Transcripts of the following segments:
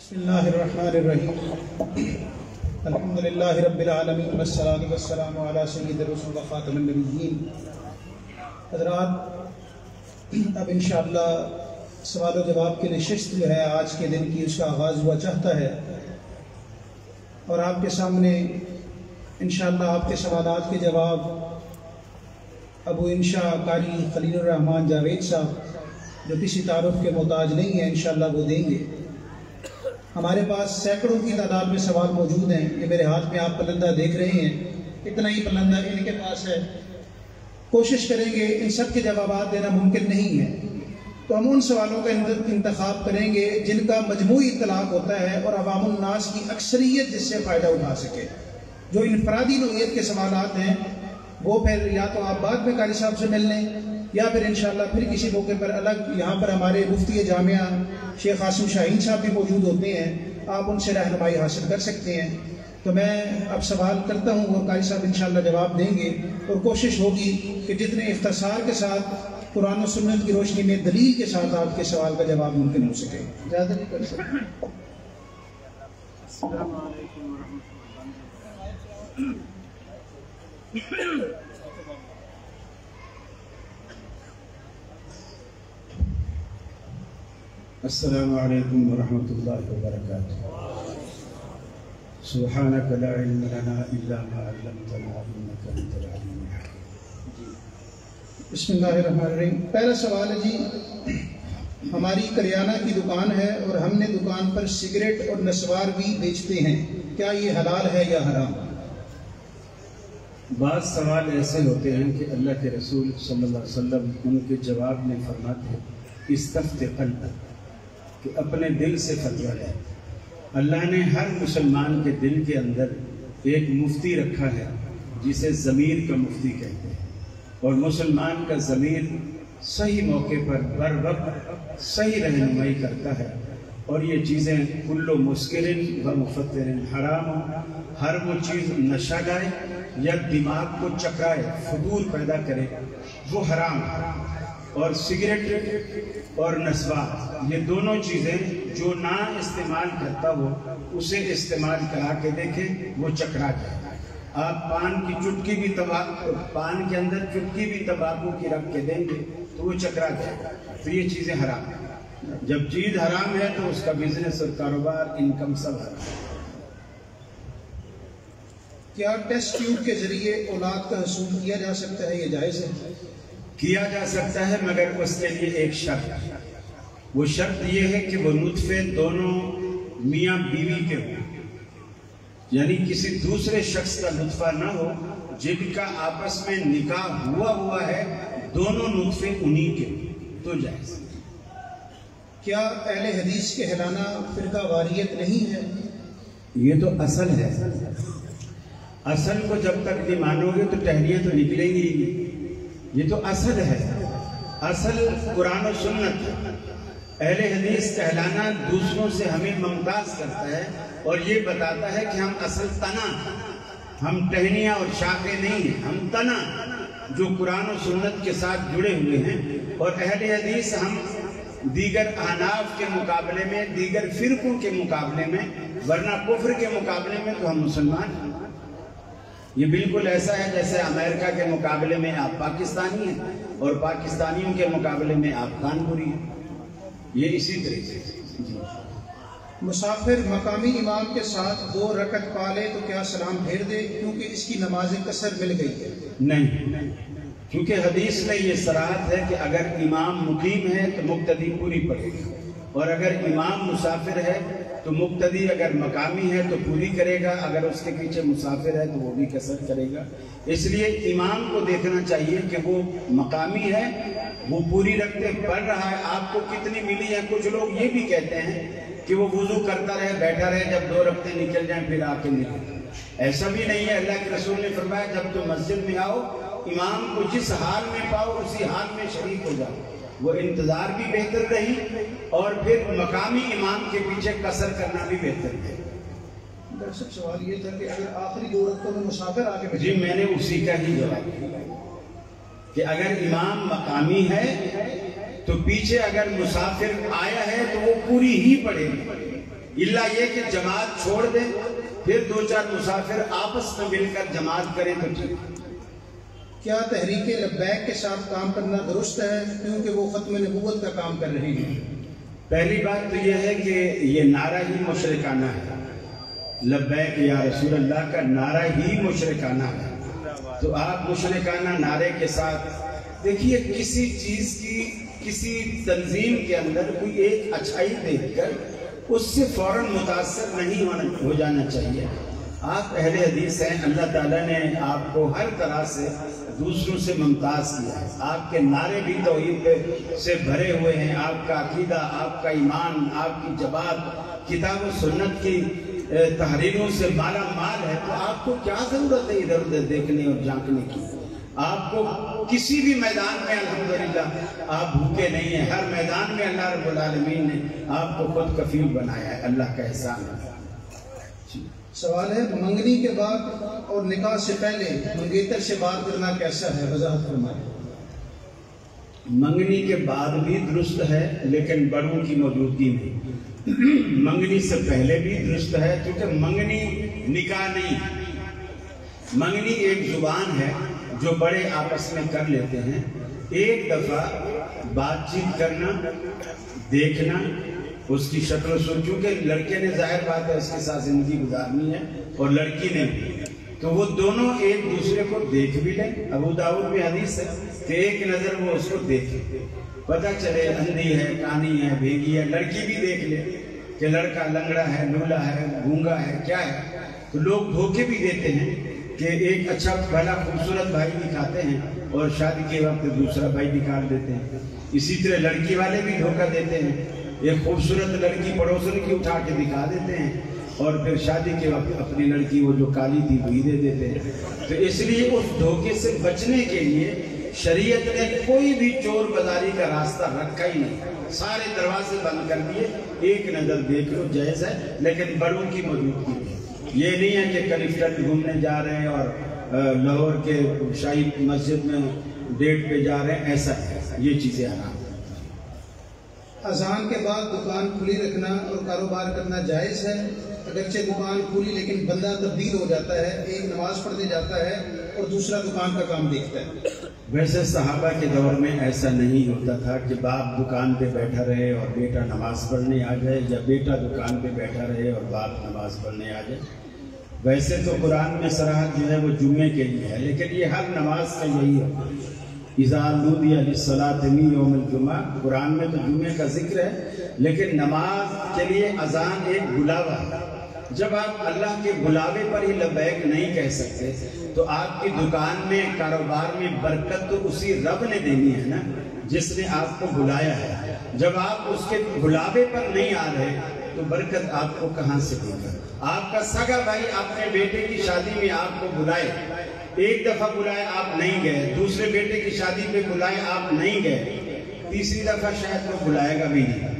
بسم اللہ الرحمن الرحیم الحمدللہ رب العالمین والصلاة والسلام علی سید الرسول و خاتم النبیین۔ حضرات، اب انشاءاللہ سوال و جواب کی نشست جو ہے آج کے دن کی، اس کا آغاز ہوا چاہتا ہے، اور آپ کے سامنے انشاءاللہ آپ کے سوالات کے جواب ابو انشاء قاری خلیل الرحمن جاوید صاحب، جو کسی تعارف کے محتاج نہیں ہیں، انشاءاللہ وہ دیں گے۔ ہمارے پاس سینکڑوں کی تعداد میں سوال موجود ہیں۔ یہ میرے ہاتھ میں آپ پلندہ دیکھ رہے ہیں، اتنا ہی پلندہ ان کے پاس ہے۔ کوشش کریں گے، ان سب کے جوابات دینا ممکن نہیں ہے، تو ہم ان سوالوں کا انتخاب کریں گے جن کا مجموعی اطلاق ہوتا ہے اور عوام الناس کی اکثریت جس سے فائدہ اٹھا سکے۔ جو انفرادی نوعیت کے سوالات ہیں وہ پھر یا تو آپ بعد میں قاری صاحب سے مل لیں، یا پھر انشاءاللہ پھر کسی موقع پر الگ، یہاں پر ہمارے مفتی جامعہ شیخ قاسم شاہین صاحب بھی موجود ہوتے ہیں، آپ ان سے رہنمائی حاصل کر سکتے ہیں۔ تو میں اب سوال کرتا ہوں اور قاری صاحب انشاءاللہ جواب دیں گے، اور کوشش ہوگی کہ جتنے اختصار کے ساتھ قرآن و سنت کی روشنی میں دلیل کے ساتھ آپ کے سوال کا جواب ممکن ہو سکے۔ اجازت نہیں کر سکتے۔ السلام علیکم ورحمۃ اللہ۔ السلام علیکم ورحمۃ اللہ وبرکاتہ۔ سبحانک لا علم لنا الا ما علمتنا انک انت العلیم الحکیم۔ بسم اللہ الرحمن الرحیم۔ پہلا سوال ہے جی، ہماری کریانہ کی دکان ہے اور ہم نے دکان پر سگریٹ اور نسوار بھی بیچتے ہیں، کیا یہ حلال ہے یا حرام؟ بعض سوال ایسے ہوتے ہیں کہ اللہ کے رسول صلی اللہ علیہ وسلم ان کے جواب میں فرماتے ہیں استفت قلبک، کہ اپنے دل سے فتویٰ لے۔ اللہ نے ہر مسلمان کے دل کے اندر ایک مفتی رکھا ہے جسے ضمیر کا مفتی کہتے ہیں، اور مسلمان کا ضمیر صحیح موقع پر بر وقت صحیح رہنمائی کرتا ہے، اور یہ چیزیں کل مسکرن و مفتر حرام، ہر وہ چیز نشہ لائے یا دماغ کو چکرائے، فضول پیدا کرے، وہ حرام ہے۔ اور سگریٹ اور نسوار، یہ دونوں چیزیں جو نہ استعمال کرتا ہو اسے استعمال کرا کے دیکھیں، وہ چکرا جائے۔ آپ پان کی چٹکی بھی پان کے اندر چٹکی بھی تمباکو کی رکھ کے دیں گے تو وہ چکرا جائے گا۔ تو یہ چیزیں حرام ہیں۔ جب چیز حرام ہے تو اس کا بزنس اور کاروبار، انکم سب حرام ہے۔ کیا ٹیسٹ ٹیوب کے ذریعے اولاد کا حصول کیا جا سکتا ہے، یہ جائز ہے؟ کیا جا سکتا ہے، مگر اس کے لیے ایک شرط ہے۔ وہ شرط یہ ہے کہ وہ نطفے دونوں میاں بیوی کے ہوں، یعنی کسی دوسرے شخص کا نطفہ نہ ہو، جن کا آپس میں نکاح ہوا ہے، دونوں نطفے انہی کے ہوں تو جائز۔ کیا اہل حدیث کے ہلانا فرقہ واریت نہیں ہے؟ یہ تو اصل ہے۔ اصل کو جب تک نہیں مانو گے تو ٹہنیاں تو نکلیں گی نہیں۔ یہ تو اصل ہے، اصل قرآن و سنت ہے۔ اہل حدیث کہلانا دوسروں سے ہمیں ممتاز کرتا ہے اور یہ بتاتا ہے کہ ہم اصل تنا، ہم ٹہنیاں اور شاخیں نہیں ہیں، ہم تنا جو قرآن و سنت کے ساتھ جڑے ہوئے ہیں۔ اور اہل حدیث ہم دیگر احناف کے مقابلے میں، دیگر فرقوں کے مقابلے میں، ورنہ کفر کے مقابلے میں تو ہم مسلمان ہیں۔ یہ بالکل ایسا ہے جیسے امریکہ کے مقابلے میں آپ پاکستانی ہیں اور پاکستانیوں کے مقابلے میں آپ کانپوری ہیں۔ یہ اسی طریقے سے۔ مسافر مقامی امام کے ساتھ 2 رکعت پا لے تو کیا سلام پھیر دے، کیونکہ اس کی نماز قصر مل گئی ہے؟ نہیں، کیونکہ حدیث میں یہ صراحت ہے کہ اگر امام مقیم ہے تو مقتدی پوری پڑھے گا، اور اگر امام مسافر ہے تو مقتدی اگر مقامی ہے تو پوری کرے گا، اگر اس کے پیچھے مسافر ہے تو وہ بھی قصر کرے گا۔ اس لیے امام کو دیکھنا چاہیے کہ وہ مقامی ہے، وہ پوری رکھتے پڑھ رہا ہے، آپ کو کتنی ملی ہے۔ کچھ لوگ یہ بھی کہتے ہیں کہ وہ وضو کرتا رہے، بیٹھا رہے، جب 2 رکعتیں نکل جائیں پھر آ کے نکل۔ ایسا بھی نہیں ہے۔ اللہ کے رسول نے فرمایا جب تم مسجد میں آؤ، امام کو جس حال میں پاؤ اسی حال میں شریک ہو جاؤ۔ وہ انتظار بھی بہتر رہی، اور پھر مقامی امام کے پیچھے قصر کرنا بھی بہتر ہے۔ دراصل سوال یہ تھا کہ اگر آخری 2 رکعتوں میں مسافر آ کے جی میں نے اسی کا ہی جواب دیا کہ اگر امام مقامی ہے تو پیچھے اگر مسافر آیا ہے تو وہ پوری ہی پڑھے گی، اللہ یہ کہ جماعت چھوڑ دیں، پھر 2-4 مسافر آپس میں مل کر جماعت کریں تو ٹھیک۔ کیا تحریک لبیک کے ساتھ کام کرنا درست ہے کیونکہ وہ ختم نبوت کا کام کر رہی ہیں؟ پہلی بات تو یہ ہے کہ یہ نعرہ ہی مشرکانہ ہے، لبیک یا رسول اللہ کا نعرہ ہی مشرکانہ ہے۔ تو آپ مشرکانہ نعرے کے ساتھ دیکھیے، کسی چیز کی کسی تنظیم کے اندر کوئی ایک اچھائی دیکھ کر اس سے فوراً متاثر نہیں ہو جانا چاہیے۔ آپ اہل حدیث ہیں، اللہ تعالیٰ نے آپ کو ہر طرح سے دوسروں سے ممتاز کیا ہے۔ آپ کے نعرے بھی توحید سے بھرے ہوئے ہیں، آپ کا عقیدہ، آپ کا ایمان، آپ کی جماعت کتاب و سنت کی تحریروں سے مالا مال ہے۔ تو آپ کو کیا ضرورت ہے ادھر ادھر دیکھنے اور جھانکنے کی؟ آپ کو کسی بھی میدان میں الحمدللہ آپ بھوکے نہیں ہیں، ہر میدان میں اللہ رب العالمین نے آپ کو خود کفیل بنایا ہے، اللہ کا احسان ہے۔ سوال ہے، منگنی کے بعد اور نکاح سے پہلے منگیتر سے بات کرنا کیسا ہے؟ وضاحت فرمائیں۔ منگنی کے بعد بھی درست ہے لیکن بڑوں کی موجودگی میں، منگنی سے پہلے بھی درست ہے کیونکہ منگنی نکاح نہیں، منگنی ایک زبان ہے جو بڑے آپس میں کر لیتے ہیں۔ ایک دفعہ بات چیت کرنا، دیکھنا اس کی شکل و صورت، کیونکہ لڑکے نے ظاہر بات ہے اس کے ساتھ زندگی گزارنی ہے اور لڑکی نے بھی، تو وہ دونوں ایک دوسرے کو دیکھ بھی لیں۔ ابو داؤد میں حدیث ہے کہ ایک نظر وہ اس کو دیکھے، پتہ چلے اندھی ہے، کانی ہے، بھیگی ہے، لڑکی بھی دیکھ لے کہ لڑکا لنگڑا ہے، لولا ہے، گونگا ہے، کیا ہے۔ تو لوگ دھوکے بھی دیتے ہیں کہ ایک اچھا بھلا خوبصورت بھائی دکھاتے ہیں اور شادی کے وقت دوسرا بھائی نکال دیتے ہیں۔ اسی طرح لڑکی والے بھی دھوکہ دیتے ہیں، ایک خوبصورت لڑکی پڑوسن کی اٹھا کے دکھا دیتے ہیں اور پھر شادی کے وقت اپنی لڑکی وہ جو کالی تھی وہی دے دیتے ہیں۔ تو اس لیے اس دھوکے سے بچنے کے لیے شریعت نے کوئی بھی چور بازاری کا راستہ رکھا ہی نہیں، سارے دروازے بند کر دیے، ایک نظر دیکھ لو جائز ہے لیکن بڑوں کی موجودگی میں۔ یہ نہیں ہے کہ کلفٹن گھومنے جا رہے ہیں اور لاہور کے شاہی مسجد میں ڈیٹ پہ جا رہے ہیں، ایسا ہے، یہ چیزیں حرام ہیں۔ اذان کے بعد دکان کھلی رکھنا اور کاروبار کرنا جائز ہے؟ اگرچہ دکان کھلی لیکن بندہ تبدیل ہو جاتا ہے، ایک نماز پڑھنے جاتا ہے اور دوسرا دکان کا کام دیکھتا ہے۔ ویسے صحابہ کے دور میں ایسا نہیں ہوتا تھا کہ باپ دکان پہ بیٹھا رہے اور بیٹا نماز پڑھنے آ جائے، یا بیٹا دکان پہ بیٹھا رہے اور باپ نماز پڑھنے آ جائے۔ ویسے تو قرآن میں صراحت جو ہے وہ جمعے کے لیے ہے، لیکن یہ ہر نماز کا یہی ہے، اذا نودی للصلاۃ من یوم الجمعہ، قرآن میں تو جمعے کا ذکر ہے لیکن نماز کے لیے اذان ایک بلاوا ہے۔ جب آپ اللہ کے بلاوے پر ہی لبیک نہیں کہہ سکتے تو آپ کی دکان میں، کاروبار میں برکت تو اسی رب نے دینی ہے نا جس نے آپ کو بلایا ہے۔ جب آپ اس کے بلاوے پر نہیں آ رہے تو برکت آپ کو کہاں سے دے گا؟ آپ کا سگا بھائی اپنے بیٹے کی شادی میں آپ کو بلائے، ایک دفعہ بلائے آپ نہیں گئے، دوسرے بیٹے کی شادی پہ بلائے آپ نہیں گئے، تیسری دفعہ شاید وہ بلائے گا بھی نہیں،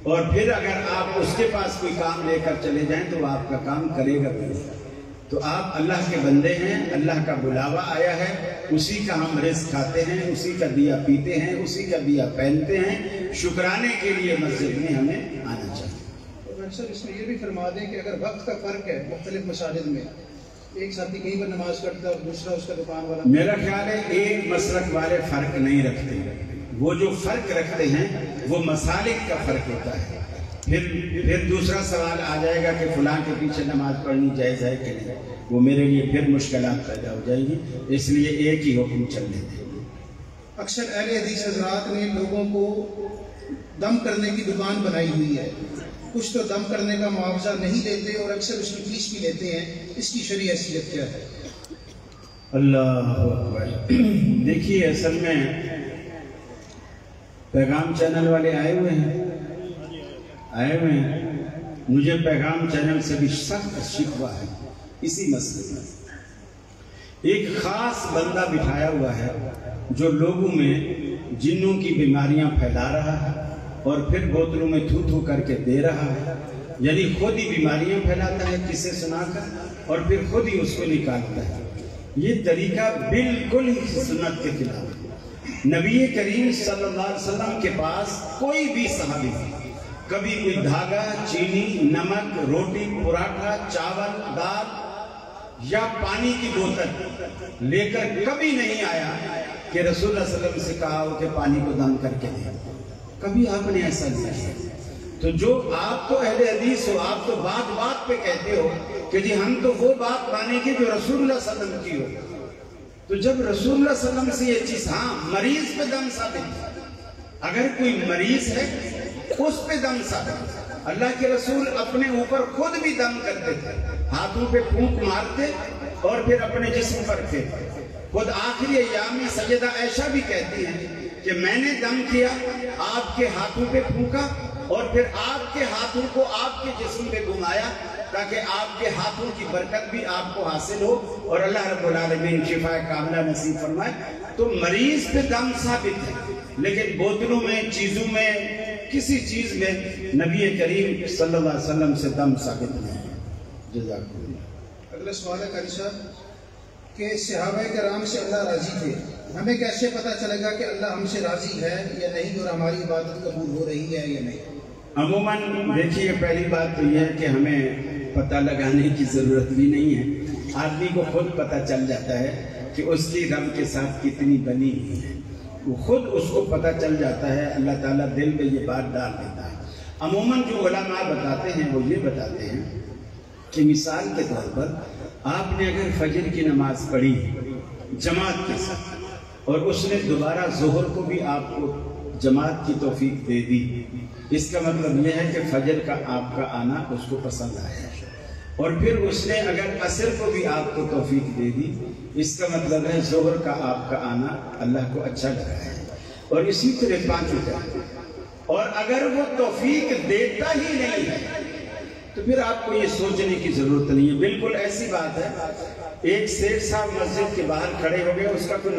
اور پھر اگر آپ اس کے پاس کوئی کام لے کر چلے جائیں تو وہ آپ کا کام کرے گا بھی نہیں۔ تو آپ اللہ کے بندے ہیں، اللہ کا بلاوا آیا ہے، اسی کا ہم رزق کھاتے ہیں، اسی کا دیا پیتے ہیں، اسی کا دیا پہنتے ہیں، شکرانے کے لیے مسجد میں ہمیں آنا چاہیے۔ سر اس میں یہ بھی فرما دیں کہ اگر وقت کا فرق ہے مختلف مساجد میں، ایک ساتھی کہیں پر نماز پڑھتا ہے اور دوسرا اس کا دکان والا، میرا خیال ہے ایک مسلک والے فرق نہیں رکھتے، وہ جو فرق رکھتے ہیں وہ مسالک کا فرق ہوتا ہے۔ پھر دوسرا سوال آ جائے گا کہ فلاں کے پیچھے نماز پڑھنی جائز ہے کہ نہیں، وہ میرے لیے پھر مشکلات پیدا ہو جائیں گی، اس لیے ایک ہی حکم چلنے دیں۔ اکثر اہل حدیث حضرات نے لوگوں کو دم کرنے کی دکان بنائی ہوئی ہے، کچھ تو دم کرنے کا معاوضہ نہیں لیتے اور اکثر اس کی فیس بھی لیتے ہیں، اس کی شرعی حیثیت کیا ہے؟ اللہ اکبر۔ دیکھیے اصل میں پیغام چینل والے آئے ہوئے ہیں، مجھے پیغام چینل سے بھی سخت شکوہ ہے اسی مسئلے میں۔ ایک خاص بندہ بٹھایا ہوا ہے جو لوگوں میں جنوں کی بیماریاں پھیلا رہا ہے اور پھر بوتلوں میں تھو تھو کر کے دے رہا ہے، یعنی خود ہی بیماریاں پھیلاتا ہے کسے سنا کر اور پھر خود ہی اس کو نکالتا ہے۔ یہ طریقہ بالکل ہی سنت کے خلاف ہے۔ نبی کریم صلی اللہ علیہ وسلم کے پاس کوئی بھی صحابی کبھی کوئی دھاگا، چینی، نمک، روٹی، پراٹھا، چاول، دال یا پانی کی بوتل لے کر کبھی نہیں آیا کہ رسول اللہ صلی اللہ علیہ وسلم سے کہا ہو کہ پانی کو دم کر کے دیں. کبھی آپ نے ایسا نہیں کیا. تو جو آپ تو اہل حدیث ہو، آپ تو بات بات پہ کہتے ہو کہ جی ہم تو وہ بات مانیں گے جو رسول اللہ صلی اللہ علیہ وسلم کی ہو. تو جب رسول اللہ صلی اللہ علیہ وسلم سے یہ چیز، ہاں مریض پہ دم ثابت ہے، اگر کوئی مریض ہے اس پہ دم ثابت ہے. اللہ کے رسول اپنے اوپر خود بھی دم کرتے تھے، ہاتھوں پہ پھونک مارتے اور پھر اپنے جسم پر پھینکتے. خود آخری ایام میں سیدہ عائشہ بھی کہتی ہیں کہ میں نے دم کیا، آپ کے ہاتھوں پہ پھونکا اور پھر آپ کے ہاتھوں کو آپ کے جسم پہ گھمایا تاکہ آپ کے ہاتھوں کی برکت بھی آپ کو حاصل ہو اور اللہ رب العالمین شفا کاملہ نصیب فرمائے. تو مریض پہ دم ثابت ہے، لیکن بوتلوں میں، چیزوں میں، کسی چیز میں نبی کریم صلی اللہ علیہ وسلم سے دم ثابت نہیں ہے. جزاک اللہ. اگلا سوال ہے قاری صاحب کہ صحابہ کرام سے اللہ راضی تھے، ہمیں کیسے پتہ چلے گا کہ اللہ ہم سے راضی ہے یا نہیں اور ہماری عبادت قبول ہو رہی ہے یا نہیں؟ عموماً دیکھیے، پہلی بات تو یہ ہے کہ ہمیں پتہ لگانے کی ضرورت بھی نہیں ہے. آدمی کو خود پتہ چل جاتا ہے کہ اس کی رب کے ساتھ کتنی بنی ہوئی ہے، وہ خود اس کو پتہ چل جاتا ہے. اللہ تعالیٰ دل میں یہ بات ڈال دیتا ہے. عموماً جو علماء بتاتے ہیں وہ یہ بتاتے ہیں کہ مثال کے طور پر آپ نے اگر فجر کی نماز پڑھی جماعت کے ساتھ اور اس نے دوبارہ ظہر کو بھی آپ کو جماعت کی توفیق دے دی، اس کا مطلب یہ ہے کہ فجر کا آپ کا آنا اس کو پسند آیا. اور پھر اس نے اگر عصر کو بھی آپ کو توفیق دے دی، اس کا مطلب ہے ظہر کا آپ کا آنا اللہ کو اچھا لگا ہے. اور اسی طرح پانچوں کا. اور اگر وہ توفیق دیتا ہی نہیں ہے تو پھر آپ کو یہ سوچنے کی ضرورت نہیں ہے. بالکل ایسی بات ہے، ایک سیٹھ صاحب مسجد کے باہر کھڑے ہو گئے، اس کا کوئی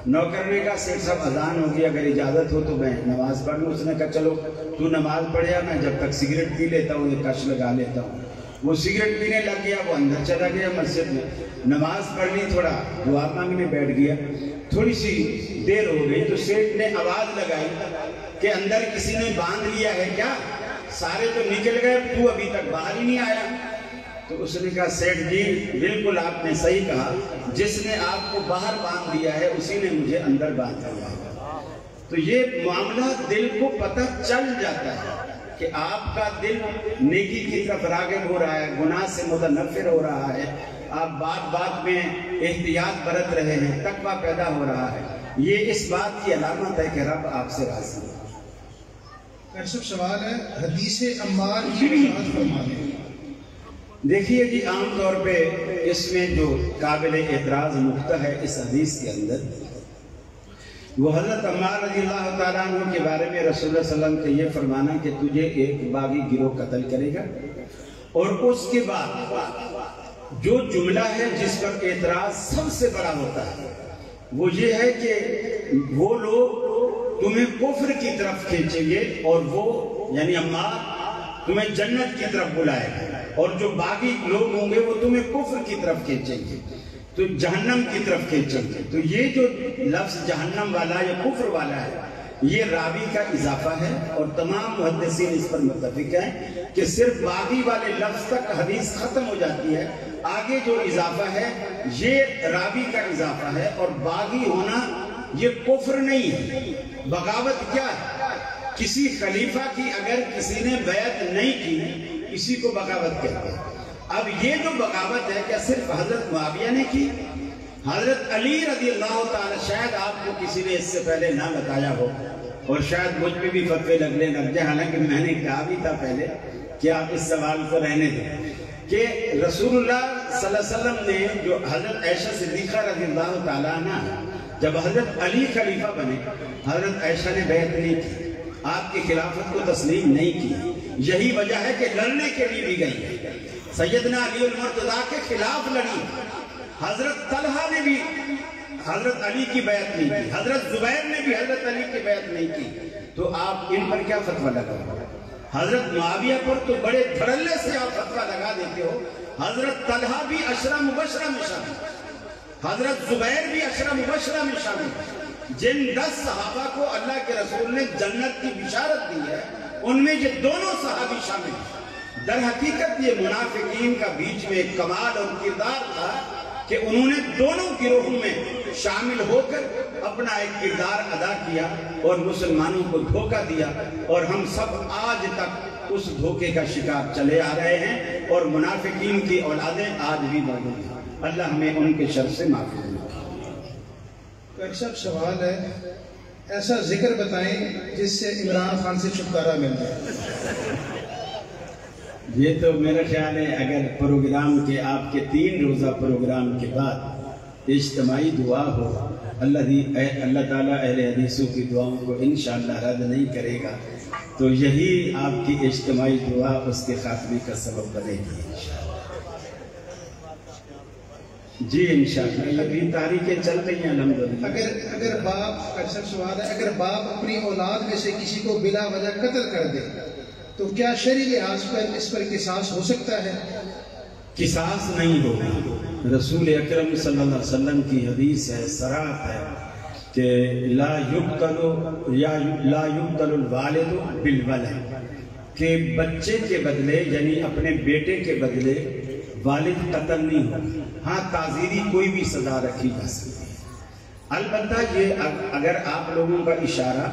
نوکر نے کہا سیٹھ صاحب اذان ہوگی، اگر اجازت ہو تو میں نماز پڑھ لوں. اس نے کہا چلو تو نماز پڑھیا، میں جب تک سگریٹ پی لیتا ہوں، یہ کش لگا لیتا ہوں. وہ سگریٹ پینے لگ گیا، وہ اندر چلا گیا مسجد میں، نماز پڑھ لی، تھوڑا دعا مانگنے بیٹھ گیا. تھوڑی سی دیر ہو گئی تو سیٹھ نے آواز لگائی کہ اندر کسی نے باندھ لیا ہے کیا؟ سارے تو نکل گئے، تو ابھی تک باہر ہی نہیں آیا. تو اس نے کہا سیٹھ جی بالکل آپ نے صحیح کہا، جس نے آپ کو باہر باندھ دیا ہے اسی نے مجھے اندر باندھ دیا ہے. تو یہ معاملہ دل کو پتہ چل جاتا ہے کہ آپ کا دل نیکی کی طرف راغب ہو رہا ہے، گناہ سے متنفر ہو رہا ہے، آپ بات بات میں احتیاط برت رہے ہیں، تقویٰ پیدا ہو رہا ہے. یہ اس بات کی علامت ہے کہ رب آپ سے راضی ہے. ایسا سوال ہے، حدیث عمار کی وضاحت فرما دیں. دیکھیے جی، عام طور پہ اس میں جو قابل اعتراض نقطہ ہے اس حدیث کے اندر، وہ حضرت عمار رضی اللہ تعالیٰ عنہ کے بارے میں رسول اللہ صلی اللہ علیہ وسلم کا یہ فرمانا کہ تجھے ایک باغی گروہ قتل کرے گا. اور اس کے بعد جو جملہ ہے جس پر اعتراض سب سے بڑا ہوتا ہے وہ یہ ہے کہ وہ لوگ تمہیں کفر کی طرف کھینچیں گے اور وہ یعنی عمار تمہیں جنت کی طرف بلائے گا، اور جو باقی لوگ ہوں گے وہ تمہیں کفر کی طرف کھینچیں گے، تو جہنم کی طرف کھینچیں گے. تو یہ جو لفظ جہنم والا یا کفر والا ہے یہ راوی کا اضافہ ہے، اور تمام محدثین اس پر متفق ہیں کہ صرف باغی والے لفظ تک حدیث ختم ہو جاتی ہے. آگے جو اضافہ ہے یہ راوی کا اضافہ ہے، اور باغی ہونا یہ کفر نہیں ہے. بغاوت کیا ہے؟ کسی خلیفہ کی اگر کسی نے بیعت نہیں کی اسی کو بغاوت کہتے ہیں. اب یہ جو بغاوت ہے کیا صرف حضرت معاویہ نے کی؟ حضرت علی رضی اللہ تعالی، شاید آپ کو کسی نے اس سے پہلے نہ بتایا ہو اور شاید مجھ پہ بھی فتوے لگنے لگ جائے، حالانکہ میں نے کہا بھی تھا پہلے کہ آپ اس سوال کو رہنے دیں کہ رسول اللہ صلی اللہ علیہ وسلم نے جو حضرت عائشہ صدیقہ رضی اللہ تعالیٰ عنہ جب حضرت علی خلیفہ بنے، حضرت عائشہ نے بیعت نہیں کی، آپ کی خلافت کو تسلیم نہیں کی. یہی وجہ ہے کہ لڑنے کے لیے بھی گئی، سیدنا علی المرتضیٰ کے خلاف لڑی. حضرت طلحہ نے بھی حضرت علی کی بیعت نہیں کی، حضرت زبیر نے بھی حضرت علی کی بیعت نہیں کی. تو آپ ان پر کیا فتویٰ لگا؟ حضرت معاویہ پر تو بڑے دھڑلے سے آپ فتویٰ لگا دیتے ہو. حضرت طلحہ بھی عشرہ مبشرہ میں شامل، حضرت زبیر بھی عشرہ مبشرہ میں شامل، جن 10 صحابہ کو اللہ کے رسول نے جنت کی بشارت دی ہے ان میں یہ دونوں صحابی شامل ہیں۔ در حقیقت یہ منافقین کا بیچ میں ایک کمال اور کردار تھا کہ انہوں نے دونوں گروہوں میں شامل ہو کر اپنا ایک کردار ادا کیا اور مسلمانوں کو دھوکہ دیا، اور ہم سب آج تک اس دھوکے کا شکار چلے آ رہے ہیں، اور منافقین کی اولادیں آج بھی موجود ہیں۔ اللہ ہمیں ان کے شر سے محفوظ رکھے۔ تو ایک سب سوال ہے، ایسا ذکر بتائیں جس سے عمران خان سے چھٹکارا مل جائے۔ یہ تو میرا خیال ہے اگر پروگرام کے آپ کے 3 روزہ پروگرام کے بعد اجتماعی دعا ہو، اللہ تعالیٰ اہل حدیثوں کی دعاؤں کو انشاءاللہ رد نہیں کرے گا، تو یہی آپ کی اجتماعی دعا اس کے خاتمے کا سبب بنے گی انشاءاللہ۔ جی انشاءاللہ ابھی تاریخیں چل رہی ہیں الحمدللہ۔ اگر باپ، ایسا سوال ہے، اگر باپ اپنی اولاد میں سے کسی کو بلا وجہ قتل کر دے تو کیا شرعی لحاظ پر اس پر قصاص ہو سکتا ہے؟ قصاص نہیں ہوگا۔ رسول اکرم صلی اللہ علیہ وسلم کی حدیث ہے، صراحت ہے کہ لا یقتل الوالد بالولد، کہ بچے کے بدلے یعنی اپنے بیٹے کے بدلے والد قتل نہیں ہوگا، ہاں تعزیری کوئی بھی سزا رکھی جا سکتی ہے۔ البتہ یہ اگر آپ لوگوں کا اشارہ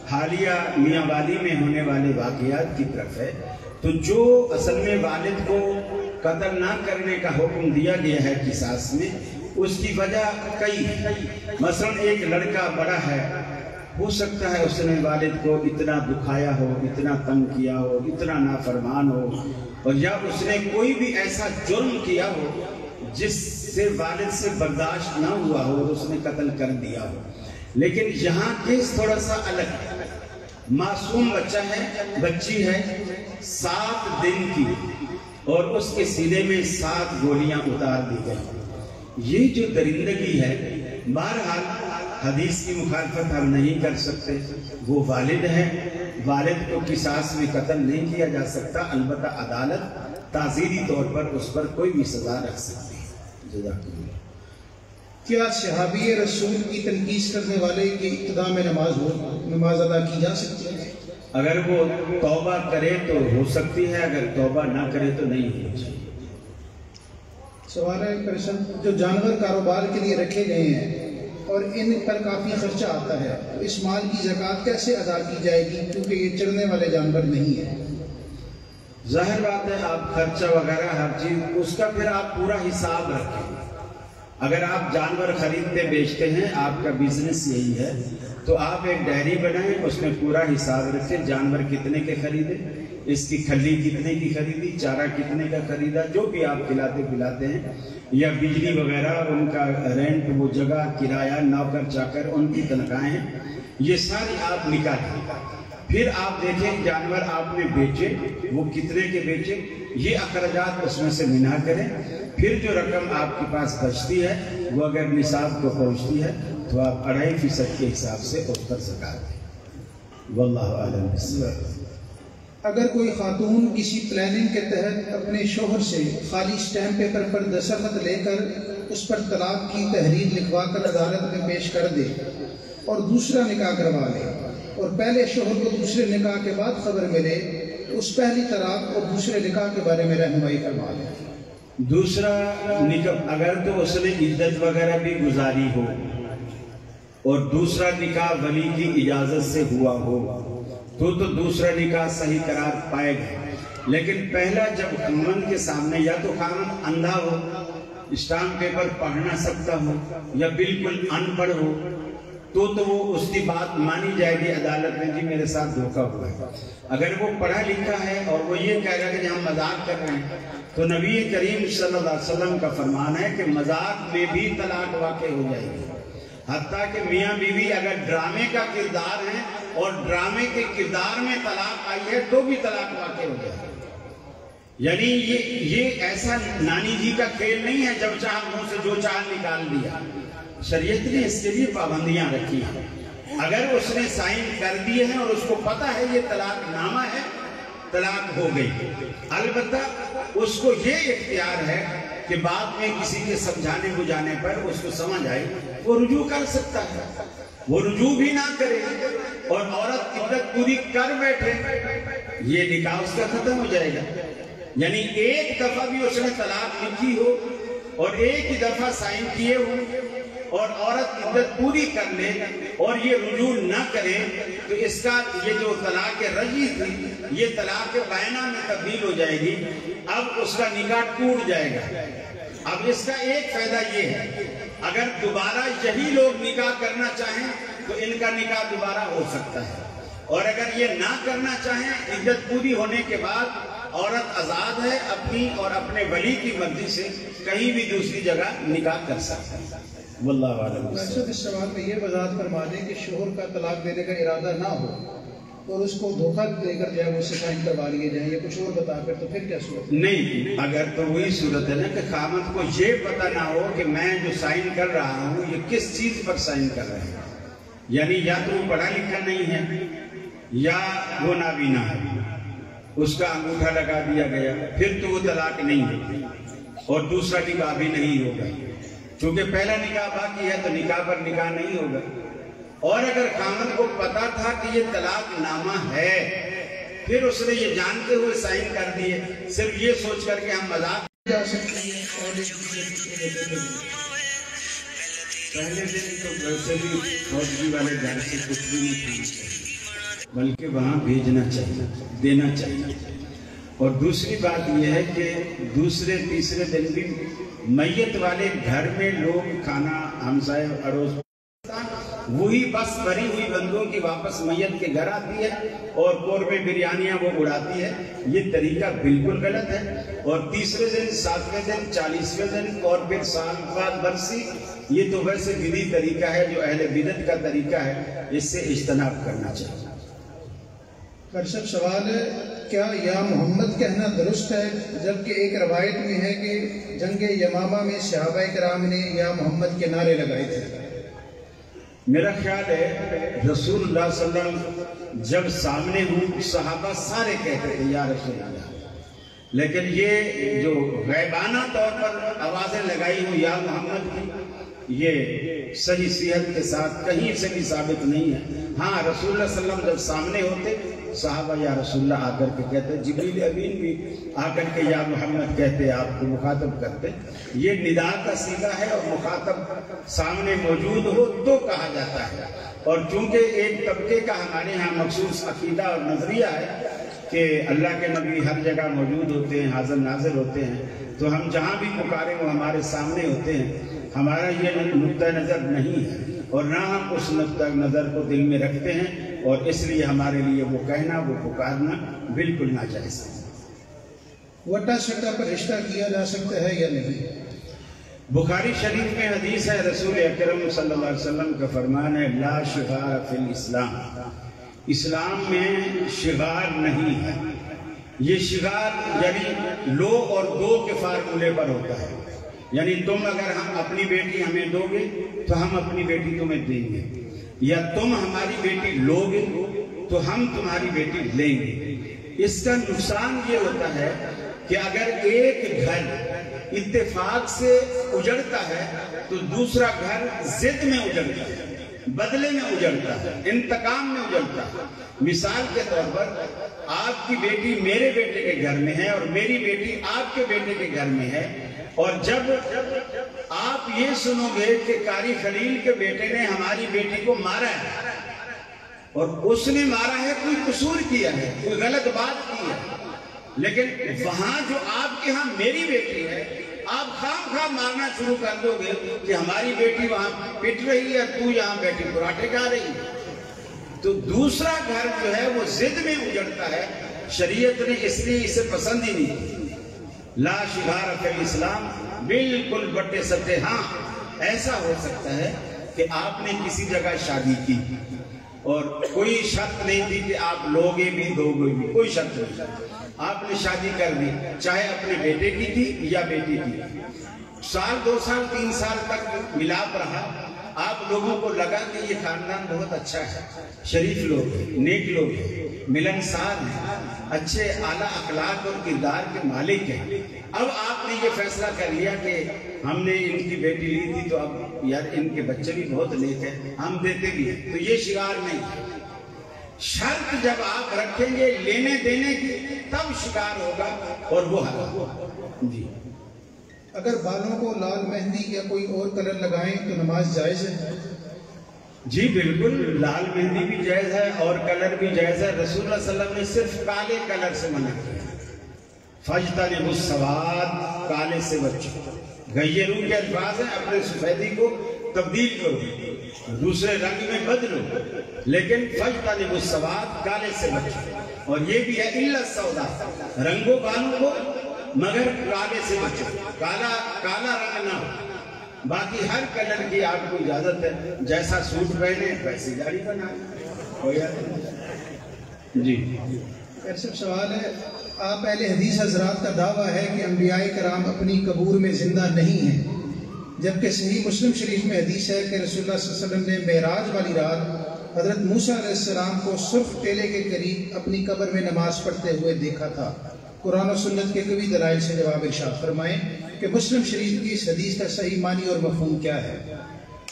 حالیہ میاں والی میں ہونے والے واقعات کی طرف ہے، تو جو اصل میں والد کو قتل نہ کرنے کا حکم دیا گیا ہے قصاص میں، اس کی وجہ کئی ہے۔ مثلا ایک لڑکا بڑا ہے، ہو سکتا ہے اس نے والد کو اتنا دکھایا ہو، اتنا تنگ کیا ہو، اتنا نافرمان ہو، اور یا اس نے کوئی بھی ایسا جرم کیا ہو جس سے والد سے برداشت نہ ہوا ہو اور اس نے قتل کر دیا ہو۔ لیکن یہاں کیس تھوڑا سا الگ ہے۔ معصوم بچہ ہے، بچی ہے 7 دن کی، اور اس کے سینے میں 7 گولیاں اتار دی گئی۔ یہ جو درندگی ہے، بہرحال حدیث کی مخالفت ہم نہیں کر سکتے، وہ والد ہے، والد کو قصاص میں قتل نہیں کیا جا سکتا، البتہ عدالت تعزیری طور پر اس پر کوئی بھی سزا رکھ سکتی ہے۔ جزاک اللہ۔ کیا صحابی رسول کی تنقید کرنے والے کی ابتدا میں نماز ادا کی جا سکتی ہے؟ اگر وہ توبہ کرے تو ہو سکتی ہے، اگر توبہ نہ کرے تو نہیں ہو سکتی۔ سوال ہے جو جانور کاروبار کے لیے رکھے گئے ہیں اور ان پر کافی خرچہ آتا ہے، تو اس مال کی زکوٰۃ کیسے ادا کی جائے گی کیونکہ یہ چرنے والے جانور نہیں ہیں؟ ظاہر بات ہے آپ خرچہ وغیرہ ہر چیز اس کا پھر آپ پورا حساب رکھیں۔ اگر آپ جانور خریدتے بیچتے ہیں، آپ کا بزنس یہی ہے، تو آپ ایک ڈائری بنائیں، اس میں پورا حساب رکھیں، جانور کتنے کے خریدے، اس کی کھلی کتنے کی خریدی، چارہ کتنے کا خریدا، جو بھی آپ کھلاتے پلاتے ہیں، یا بجلی وغیرہ ان کا رینٹ، وہ جگہ کرایہ، نوکر چاکر ان کی تنخواہیں، یہ ساری آپ نکالیں۔ پھر آپ دیکھیں جانور آپ نے بیچے وہ کتنے کے بیچے، یہ اخراجات اس میں سے منہا کریں۔ پھر جو رقم آپ کے پاس بچتی ہے وہ اگر نصاب کو پہنچتی ہے تو آپ 2.5% کے حساب سے اس پر زکات دیں۔ واللہ اعلم بالصواب۔ اگر کوئی خاتون کسی پلاننگ کے تحت اپنے شوہر سے خالی اسٹیمپ پیپر پر دستخط لے کر اس پر طلاق کی تحریر لکھوا کر عدالت میں پیش کر دے اور دوسرا نکاح کروا لے، اور پہلے شوہر کو دوسرے نکاح کے بعد خبر ملے تو اس پہلی طلاق اور دوسرے نکاح کے بارے میں رہنمائی کروا لے۔ دوسرا نکاح اگر تو اس نے عدت وغیرہ بھی گزاری ہو اور دوسرا نکاح ولی کی اجازت سے ہوا ہو تو دوسرا نکاح صحیح قرار پائے گا۔ لیکن پہلا جب خاوند کے سامنے یا تو خاوند اندھا ہو، اسٹامپ پیپر پڑھ نہ سکتا ہو، یا بالکل ان پڑھ ہو، تو وہ اس کی بات مانی جائے گی عدالت میں، جی میرے ساتھ دھوکہ ہوا ہے۔ اگر وہ پڑھا لکھا ہے اور وہ یہ کہہ رہا ہے کہ ہم مذاق کر رہے ہیں، تو نبی کریم صلی اللہ علیہ وسلم کا فرمان ہے کہ مذاق میں بھی طلاق واقع ہو جائے گی۔ حتیٰ کہ میاں بیوی اگر ڈرامے کا کردار ہے اور ڈرامے کے کردار میں طلاق آئی ہے تو بھی طلاق واقع ہو جائے گی۔ یعنی یہ ایسا نانی جی کا کھیل نہیں ہے جب چاہ منہ سے جو چاہ نکال دیا۔ شریعت نے اس کے لیے پابندیاں رکھی ہیں۔ اگر اس نے سائن کر دیے ہیں اور اس کو پتا ہے یہ طلاق نامہ ہے، طلاق ہو گئی۔ البتہ اس کو یہ اختیار ہے کہ بعد میں کسی کے سمجھانے بجھانے پر اس کو سمجھ آئے وہ رجوع کر سکتا ہے، وہ رجوع بھی نہ کرے اور عورت عدت پوری کر بیٹھے یہ نکاح اس کا ختم ہو جائے گا. یعنی ایک دفعہ بھی اس نے طلاق لکھی ہو اور ایک ہی دفعہ سائن کیے ہو اور عورت عدت پوری کر لے اور یہ رجوع نہ کرے تو اس کا یہ جو طلاق رجعی تھی یہ طلاق بائنہ میں تبدیل ہو جائے گی. اب اس کا نکاح ٹوٹ جائے گا. اب اس کا ایک فائدہ یہ ہے اگر دوبارہ یہی لوگ نکاح کرنا چاہیں تو ان کا نکاح دوبارہ ہو سکتا ہے, اور اگر یہ نہ کرنا چاہیں عدت پوری ہونے کے بعد عورت آزاد ہے اپنی اور اپنے ولی کی مرضی سے کہیں بھی دوسری جگہ نکاح کر سکتا ہے. واللہ عالم. اس سوال میں یہ وضاحت فرما دیں کہ شوہر کا طلاق دینے کا ارادہ نہ ہو اور اس کو دھوکہ دے کر جائے وہ سائن کروا لیے جائیں یا کچھ اور بتا کر, تو پھر کیا صورت؟ نہیں, اگر تو وہی صورت ہے نا کہ خامد کو یہ پتہ نہ ہو کہ میں جو سائن کر رہا ہوں یہ کس چیز پر سائن کر رہے ہیں, یعنی یا تو وہ پڑھا لکھا نہیں ہے یا وہ نابینا ہے, اس کا انگوٹھا لگا دیا گیا پھر تو وہ طلاق نہیں ہوگی اور دوسرا نکاح بھی نہیں ہوگا. چونکہ پہلا نکاح باقی ہے تو نکاح پر نکاح نہیں ہوگا. اور اگر خامد کو پتا تھا کہ یہ طلاق نامہ ہے پھر اس نے یہ جانتے ہوئے سائن کر دیے صرف یہ سوچ کر کہ ہم مذاق جا سکتی ہے پہلے دن تو ویسے بھی فوجی والے گھر سے کچھ بھی نہیں کھانا چاہیے بلکہ وہاں بھیجنا چاہیے, دینا چاہیے. اور دوسری بات یہ ہے کہ دوسرے تیسرے دن بھی میت والے گھر میں لوگ کھانا ہمسائے اڑوس وہی بس بھری ہوئی بندوں کی واپس میت کے گھر آتی ہے اور قورمے بریانیاں وہ اڑاتی ہے. یہ طریقہ بالکل غلط ہے. اور تیسرے دن, 7ویں دن, 40ویں دن اور پھر سال بعد برسی, یہ تو ویسے بدعی طریقہ ہے جو اہل بدعت کا طریقہ ہے, اس سے اجتناب کرنا چاہیے. صاحب سوال ہے, کیا یا محمد کہنا درست ہے جبکہ ایک روایت میں ہے کہ جنگ یمامہ میں صحابہ کرام نے یا محمد کے نعرے لگائے تھے؟ میرا خیال ہے رسول اللہ صلی اللہ علیہ وسلم جب سامنے ہوں صحابہ سارے کہتے تھے یا رسول اللہ, لیکن یہ جو غیبانہ طور پر آوازیں لگائی ہوں یا محمد کی یہ صحیح صحت کے ساتھ کہیں سے بھی ثابت نہیں ہے. ہاں رسول اللہ صلی اللہ علیہ وسلم جب سامنے ہوتے صحابہ یا رسول اللہ آ کر کے کہتے, جبریل امین بھی آ کر کے یا محمد کہتے, آپ کو مخاطب کرتے. یہ ندا کا صیغہ ہے اور مخاطب سامنے موجود ہو تو کہا جاتا ہے. اور چونکہ ایک طبقے کا ہمارے ہاں مخصوص عقیدہ اور نظریہ ہے کہ اللہ کے نبی ہر جگہ موجود ہوتے ہیں, حاضر ناظر ہوتے ہیں, تو ہم جہاں بھی پکاریں وہ ہمارے سامنے ہوتے ہیں. ہمارا یہ نقطہ نظر نہیں ہے اور نہ ہم اس نقطہ نظر کو دل میں رکھتے ہیں, اور اس لیے ہمارے لیے وہ کہنا وہ پکارنا بالکل ناجائز ہے. وٹا سٹا پر رشتہ کیا جا سکتا ہے یا نہیں؟ بخاری شریف میں حدیث ہے, رسول اکرم صلی اللہ علیہ وسلم کا فرمان ہے, لا شغار فی الاسلام, اسلام میں شغار نہیں ہے. یہ شغار یعنی لو اور دو کے فارمولے پر ہوتا ہے. یعنی تم اگر ہم اپنی بیٹی ہمیں دو گے تو ہم اپنی بیٹی تمہیں دیں گے, یا تم ہماری بیٹی لو گے تو ہم تمہاری بیٹی لیں گے. اس کا نقصان یہ ہوتا ہے کہ اگر ایک گھر اتفاق سے اجڑتا ہے تو دوسرا گھر ضد میں اجڑتا ہے, بدلے میں اجڑتا ہے, انتقام میں اجڑتا ہے. مثال کے طور پر آپ کی بیٹی میرے بیٹے کے گھر میں ہے اور میری بیٹی آپ کے بیٹے کے گھر میں ہے, اور جب آپ یہ سنو گے کہ قاری خلیل کے بیٹے نے ہماری بیٹی کو مارا ہے اور اس نے مارا ہے, کوئی قصور کیا ہے, کوئی غلط بات کی ہے, لیکن وہاں جو آپ کے ہاں میری بیٹی ہے آپ خام خام مارنا شروع کر دو گے کہ ہماری بیٹی وہاں پٹ رہی ہے, تو یہاں بیٹی پراٹھے کھا رہی ہے, تو دوسرا گھر جو ہے وہ ضد میں اجڑتا ہے. شریعت نے اس لیے اسے پسند ہی نہیں کی. لا شغار فی الاسلام, بالکل بٹے سٹے. ہاں ایسا ہو سکتا ہے کہ آپ نے کسی جگہ شادی کی اور کوئی شرط نہیں تھی کہ آپ لوگے بھی دو گے بھی, کوئی شرط نہیں, آپ نے شادی کر دی, چاہے اپنے بیٹے کی تھی یا بیٹی کی. سال 2 سال 3 سال تک ملاپ رہا, آپ لوگوں کو لگا کہ یہ خاندان بہت اچھا ہے, شریف لوگ ہیں, نیک لوگ ہیں, ملنسار ہیں, اچھے اعلیٰ اخلاق اور کردار کے مالک ہیں. اب آپ نے یہ فیصلہ کر لیا کہ ہم نے ان کی بیٹی لی تھی تو اب یار ان کے بچے بھی بہت نیک ہیں, ہم دیتے بھی ہیں, تو یہ شغار نہیں ہے. شرط جب آپ رکھیں گے لینے دینے کی تب شکار ہوگا اور وہ حلال۔ جی اگر بالوں کو لال مہندی یا کوئی اور کلر لگائیں تو نماز جائز ہے؟ جی بالکل، لال مہندی بھی جائز ہے اور کلر بھی جائز ہے۔ رسول اللہ صلی اللہ علیہ وسلم نے صرف کالے کلر سے منع کیا، فَاجْتَنِبُوا السَّوَادَ، کالے سے بچو۔ غیروں کے الفاظ ہیں، اپنے سفیدی کو تبدیل کرو، دوسرے رنگ میں بدلو، لیکن فَاجْتَنِبُوا السَّوَادَ، کالے سے بچو۔ اور یہ بھی ہے إِلَّا السَّوْدَاءَ، رنگو بالوں کو مگر کالے سے بچو، کالا رنگ نہ ہو۔ باقی ہر کلر کی آپ کو اجازت ہے، جیسا سوٹ پہنے ویسی داڑھی بنائیں۔ جی صرف سوال ہے، آپ اہل حدیث حضرات کا دعویٰ ہے کہ انبیاء کرام اپنی قبور میں زندہ نہیں ہیں، جبکہ صحیح مسلم شریف میں حدیث ہے کہ رسول اللہ صلی اللہ علیہ وسلم نے معراج والی رات حضرت موسیٰ علیہ السلام کو سرخ ٹیلے کے قریب اپنی قبر میں نماز پڑھتے ہوئے دیکھا تھا۔ قرآن و سنت کے قوی دلائل سے جواب ارشاد فرمائیں کہ مسلم شریف کی اس حدیث کا صحیح معنی اور مفہوم کیا ہے؟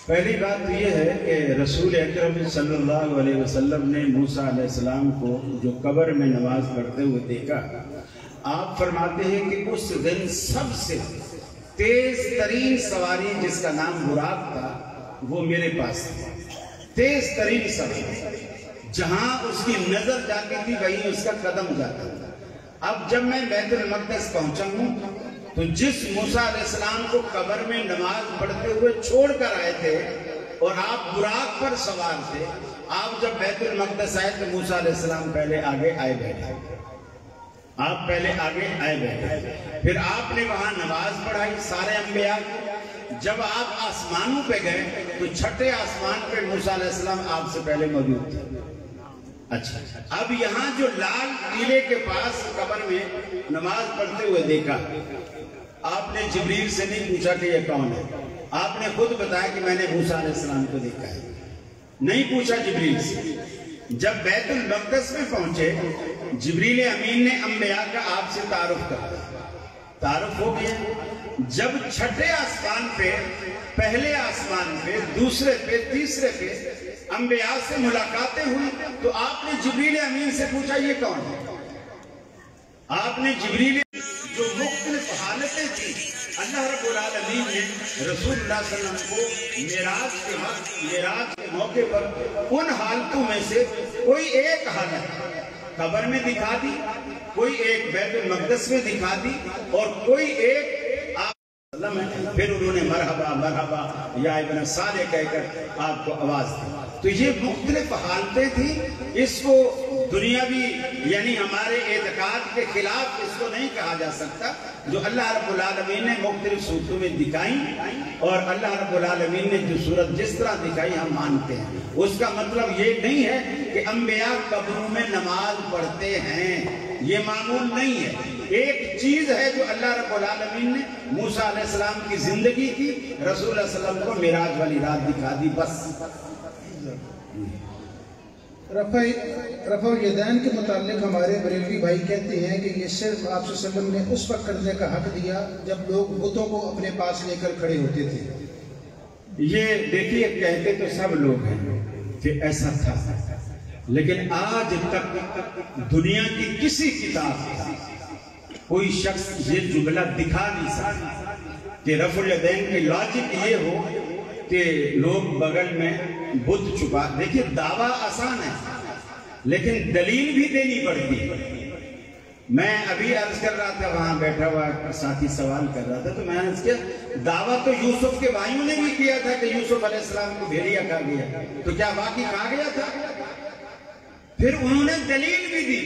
پہلی بات تو یہ ہے کہ رسول اکرم صلی اللہ علیہ وسلم نے موسیٰ علیہ السلام کو جو قبر میں نماز پڑھتے ہوئے دیکھا، آپ فرماتے ہیں کہ اس دن سب سے تیز ترین سواری جس کا نام براق تھا وہ میرے پاس تھا۔ تیز ترین سواری، جہاں اس کی نظر جاتی تھی وہیں اس کا قدم جاتا تھا۔ اب جب میں بیت المقدس پہنچا ہوں تو جس موسیٰ علیہ السلام کو قبر میں نماز پڑھتے ہوئے چھوڑ کر آئے تھے اور آپ براق پر سوار تھے، آپ جب بیت المقدس آئے تو موسیٰ علیہ السلام پہلے آگے آئے بیٹھے، آپ پہلے آگے آئے بیٹھے، پھر آپ نے وہاں نماز پڑھائی سارے انبیاء کو۔ جب آپ آسمانوں پہ گئے تو چھٹے آسمان پہ موسیٰ علیہ السلام آپ سے پہلے موجود تھے۔ اچھا، اب یہاں جو لال قلعے کے پاس قبر میں نماز پڑھتے ہوئے دیکھا، آپ نے جبریل سے نہیں پوچھا کہ یہ کون ہے، آپ نے خود بتایا کہ میں نے موسیٰ علیہ السلام کو دیکھا ہے، نہیں پوچھا جبریل سے۔ جب بیت المقدس میں پہنچے، جبریل امین نے انبیاء کا آپ سے تعارف کرا، تعارف ہو گیا۔ جب چھٹے آسمان پہ، پہلے آسمان پہ، دوسرے پہ، تیسرے پہ انبیاء سے ملاقاتیں ہوئی تو آپ نے جبریل امین سے پوچھا یہ کون ہے؟ آپ نے جبریل جو مختلف حالتیں تھیں، اللہ رب العالمین نے رسول اللہ صلی اللہ علیہ وسلم کو معراج کے وقت، معراج کے موقع پر ان حالتوں میں سے کوئی ایک حالت قبر میں دکھا دی، کوئی ایک بیت المقدس میں دکھا دی، اور کوئی ایک پھر انہوں نے مرحبا مرحبا یا ابن صالح کہہ کر آپ کو آواز دی۔ تو یہ مختلف حالتیں تھیں، اس کو دنیاوی یعنی ہمارے اعتقاد کے خلاف اس کو نہیں کہا جا سکتا، جو اللہ رب العالمین نے مختلف صورتوں میں دکھائیں، اور اللہ رب العالمین نے جو صورت جس طرح دکھائی ہم مانتے ہیں۔ اس کا مطلب یہ نہیں ہے کہ انبیاء قبروں میں نماز پڑھتے ہیں، یہ معمول نہیں ہے۔ ایک چیز ہے جو اللہ رب العالمین نے موسیٰ علیہ السلام کی زندگی کی، رسول اللہ صلی اللہ علیہ وسلم کو معراج والی رات دکھا دی، بس۔ رفع الیدین کے متعلق ہمارے بریلوی بھائی کہتے ہیں کہ یہ صرف آپ صلی اللہ علیہ وسلم نے اس وقت کرنے کا حق دیا جب لوگ بتوں کو اپنے پاس لے کر کھڑے ہوتے تھے۔ یہ دیکھیے، کہتے تو سب لوگ ہیں کہ ایسا تھا، لیکن آج تک دنیا کی کسی کتاب میں کوئی شخص یہ جملہ دکھا نہیں سکتا کہ رفع الیدین کی لاجک یہ ہو کہ لوگ بغل میں بت چھپا۔ دیکھیے دعویٰ آسان ہے لیکن دلیل بھی دینی پڑتی ہے۔ میں ابھی عرض کر رہا تھا، وہاں بیٹھا ہوا ساتھی سوال کر رہا تھا، تو میں نے عرض کیا دعویٰ تو یوسف کے بھائیوں نے بھی کیا تھا کہ یوسف علیہ السلام کو بھیڑیا کھا گیا، تو کیا واقعی کھا گیا تھا؟ پھر انہوں نے دلیل بھی دی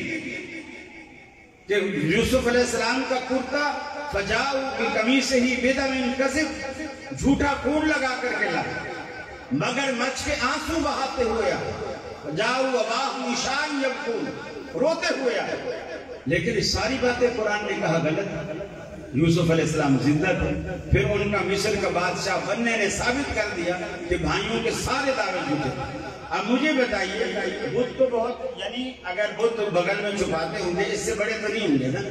کہ یوسف علیہ السلام کا کرتا فجاؤ بقمیصہ بدم کذب، جھوٹا خون لگا کر کے لایا، مگر مچھ کے آنسو بہاتے ہوئے جاؤ اباہم عشاء یبکون، روتے ہوئے آئے۔ لیکن اس ساری باتیں قرآن نے کہا غلط، یوسف علیہ السلام زندہ تھے۔ پھر ان کا مصر کا بادشاہ بننے نے ثابت کر دیا کہ بھائیوں کے سارے دعوے جھوٹے تھے۔ اب مجھے بتائیے، بت تو بہت، یعنی اگر بت بغل میں چھپاتے ہوں گے اس سے بڑے تو نہیں ہوں گے نا،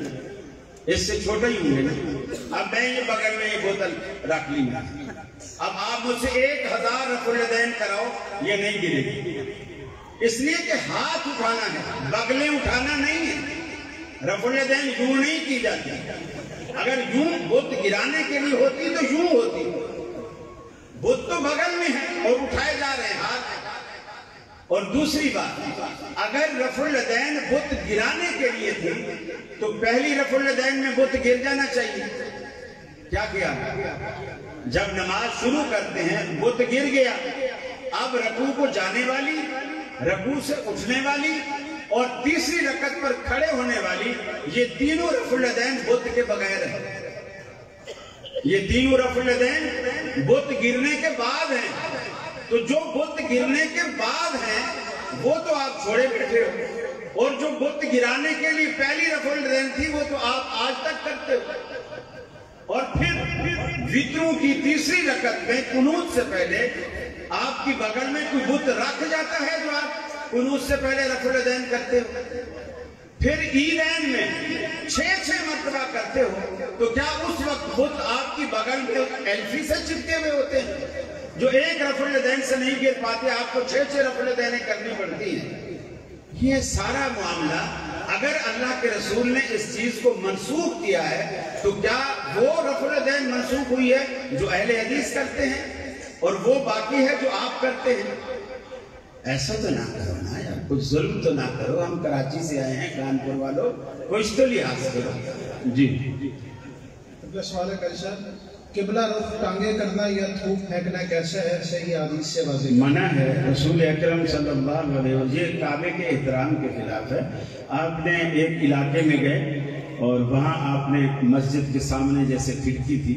اس سے چھوٹے ہی ہوں گے نا۔ اب میں یہ بغل میں یہ بوتل رکھ لی، اب آپ مجھ سے 1000 رفع الیدین کراؤ، یہ نہیں گرے گی۔ اس لیے کہ ہاتھ اٹھانا ہے، بغلیں اٹھانا نہیں ہے۔ رفع الیدین یوں نہیں کی جاتی، اگر یوں بت گرانے کے لیے ہوتی تو یوں ہوتی، بت تو بغل میں ہے اور اٹھائے جا رہے ہیں ہاتھ۔ اور دوسری بات، اگر رفع الیدین بت گرانے کے لیے تھی تو پہلی رفع الیدین میں بت گر جانا چاہیے۔ کیا کیا؟ جب نماز شروع کرتے ہیں بت گر گیا، اب رکوع کو جانے والی، رکوع سے اٹھنے والی اور تیسری رکعت پر کھڑے ہونے والی، یہ تینوں رفع الیدین بت کے بغیر ہیں۔ یہ تینوں رفع الیدین بت گرنے کے بعد ہیں، تو جو بت گرنے کے بعد ہیں وہ تو آپ چھوڑے بیٹھے ہو، اور جو بت گرانے کے لیے پہلی رفع الیدین تھی وہ تو آپ آج تک کرتے ہو۔ اور پھر وتروں کی تیسری رکعت میں قنوت سے پہلے آپ کی بغل میں کوئی بت رکھ جاتا ہے جو آپ قنوت سے پہلے رفع الیدین کرتے ہو؟ پھر عیدین میں 6 مرتبہ کرتے ہو، تو کیا اس وقت بت آپ کی بغل میں ایلفی سے چپکے ہوئے ہوتے ہیں؟ جو ایک رفع الیدین سے نہیں گر پاتے، آپ کو 6 رفع الیدین کرنی پڑتی ہیں۔ یہ سارا معاملہ اگر اللہ کے رسول نے اس چیز کو منسوخ کیا ہے تو کیا وہ رفع الیدین منسوخ ہوئی ہے جو اہل حدیث کرتے ہیں اور وہ باقی ہے جو آپ کرتے ہیں؟ ایسا تو نہ کرو نا یار، کچھ ظلم تو نہ کرو، ہم کراچی سے آئے ہیں، کانپور والوں، کچھ تو لحاظ کرو۔ جی اگلا سوال ہے قاری صاحب، قبلہ رخ ٹانگے کرنا یا تھوک پھینکنا کیسا ہے؟ صحیح حدیث سے واضح منع ہے۔ رسول اکرم صلی اللہ علیہ وسلم، یہ کعبے کے احترام کے خلاف ہے۔ آپ نے ایک علاقے میں گئے اور وہاں آپ نے مسجد کے سامنے جیسے کھڑکی تھی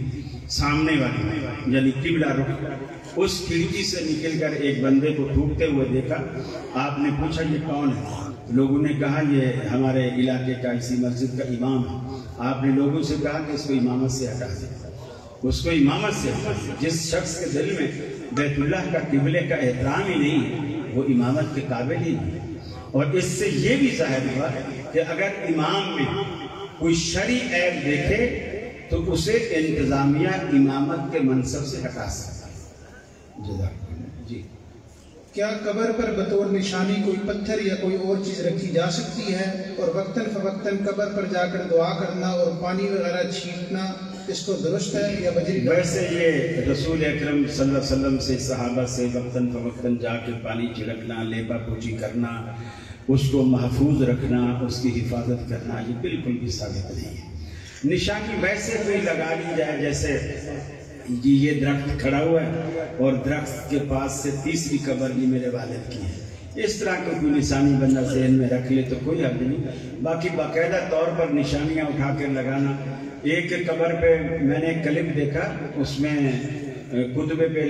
سامنے والی، یعنی قبلہ رخ، اس کھڑکی سے نکل کر ایک بندے کو تھوکتے ہوئے دیکھا۔ آپ نے پوچھا یہ کون ہے؟ لوگوں نے کہا یہ ہمارے علاقے کا اسی مسجد کا امام ہے۔ آپ نے لوگوں سے کہا کہ اس کو امامت سے ہٹا دیں، اس کو امامت سے ہٹا دیں۔ جس شخص کے دل میں بیت اللہ کا قبلے کا احترام ہی نہیں ہے وہ امامت کے قابل ہی نہیں۔ اور اس سے یہ بھی ظاہر ہوا کہ اگر امام میں کوئی شرعی عیب دیکھے تو اسے انتظامیہ امامت کے منصب سے ہٹا سکتا ہے۔ جی کیا قبر پر بطور نشانی کوئی پتھر یا کوئی اور چیز رکھی جا سکتی ہے؟ اور وقتاً فوقتاً قبر پر جا کر دعا کرنا اور پانی وغیرہ چھینکنا اس کو درست ہے یا بجری؟ ویسے یہ رسول اکرم صلی اللہ علیہ وسلم سے صحابہ سے وقتاً فوقتاً جا کے پانی چھڑکنا، لیپا پوچھی کرنا، اس کو محفوظ رکھنا، اس کی حفاظت کرنا، یہ بالکل بھی ثابت نہیں ہے۔ نشانی ویسے کوئی لگا لی جائے جیسے یہ درخت کھڑا ہوا ہے اور درخت کے پاس سے تیسری قبر بھی میرے والد کی ہے، اس طرح کا کوئی نشانی بندہ ذہن میں رکھ لے تو کوئی حرج نہیں۔ باقی باقاعدہ طور پر نشانیاں اٹھا کر لگانا، ایک قبر پہ میں نے ایک کلپ دیکھا، اس میں کتبے پہ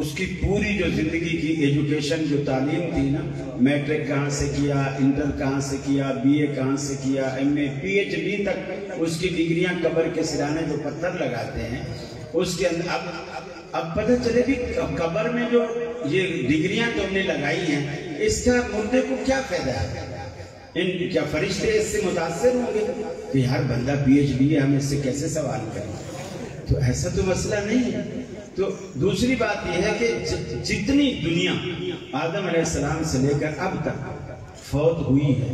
اس کی پوری جو زندگی کی ایجوکیشن جو تعلیم تھی نا، میٹرک کہاں سے کیا، انٹر کہاں سے کیا، بی اے کہاں سے کیا، ایم اے، پی ایچ ڈی تک اس کی ڈگریاں قبر کے سرانے جو پتھر لگاتے ہیں اس کے اندر اب پتہ چلے بھی قبر میں جو یہ ڈگریاں تم نے لگائی ہیں اس کا مردے کو کیا فائدہ ہے؟ کیا فرشتے اس سے متاثر ہوں گے کہ ہر بندہ پی ایچ ڈی ہے، ہم اس سے کیسے سوال کریں؟ تو ایسا تو مسئلہ نہیں ہے۔ تو دوسری بات یہ ہے کہ جتنی دنیا آدم علیہ السلام سے لے کر اب تک فوت ہوئی ہے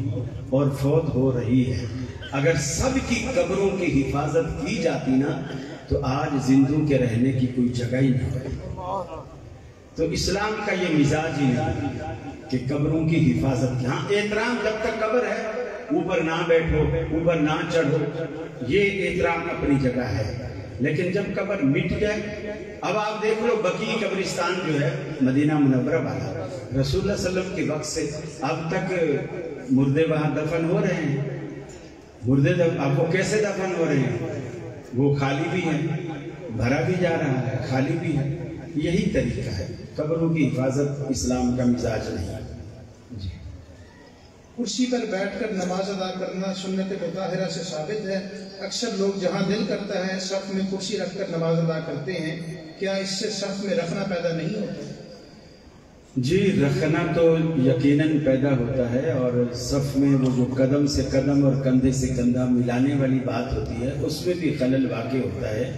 اور فوت ہو رہی ہے، اگر سب کی قبروں کی حفاظت کی جاتی نا تو آج زندوں کے رہنے کی کوئی جگہ ہی نہیں ہے۔ تو اسلام کا یہ مزاج ہی نہیں کہ قبروں کی حفاظت کی، ہاں احترام جب تک قبر ہے، اوپر نہ بیٹھو، اوپر نہ چڑھو، یہ احترام اپنی جگہ ہے۔ لیکن جب قبر مٹ جائے، اب آپ دیکھ لو بقیع قبرستان جو ہے مدینہ منورہ والا، رسول اللہ صلی اللہ علیہ وسلم کے وقت سے اب تک مردے وہاں دفن ہو رہے ہیں، مردے اب وہ کیسے دفن ہو رہے ہیں؟ وہ خالی بھی ہے، بھرا بھی جا رہا ہے، خالی بھی ہے۔ یہی طریقہ ہے، قبروں کی حفاظت اسلام کا مزاج نہیں ہے۔ جی کرسی پر بیٹھ کر نماز ادا کرنا سنت مطہرہ سے ثابت ہے۔ اکثر لوگ جہاں دل کرتا ہے صف میں کرسی رکھ کر نماز ادا کرتے ہیں، کیا اس سے صف میں رکھنا پیدا نہیں ہوتا؟ جی رکھنا تو یقیناً پیدا ہوتا ہے، اور صف میں وہ جو قدم سے قدم اور کندھے سے کندھا ملانے والی بات ہوتی ہے اس میں بھی خلل واقع ہوتا ہے۔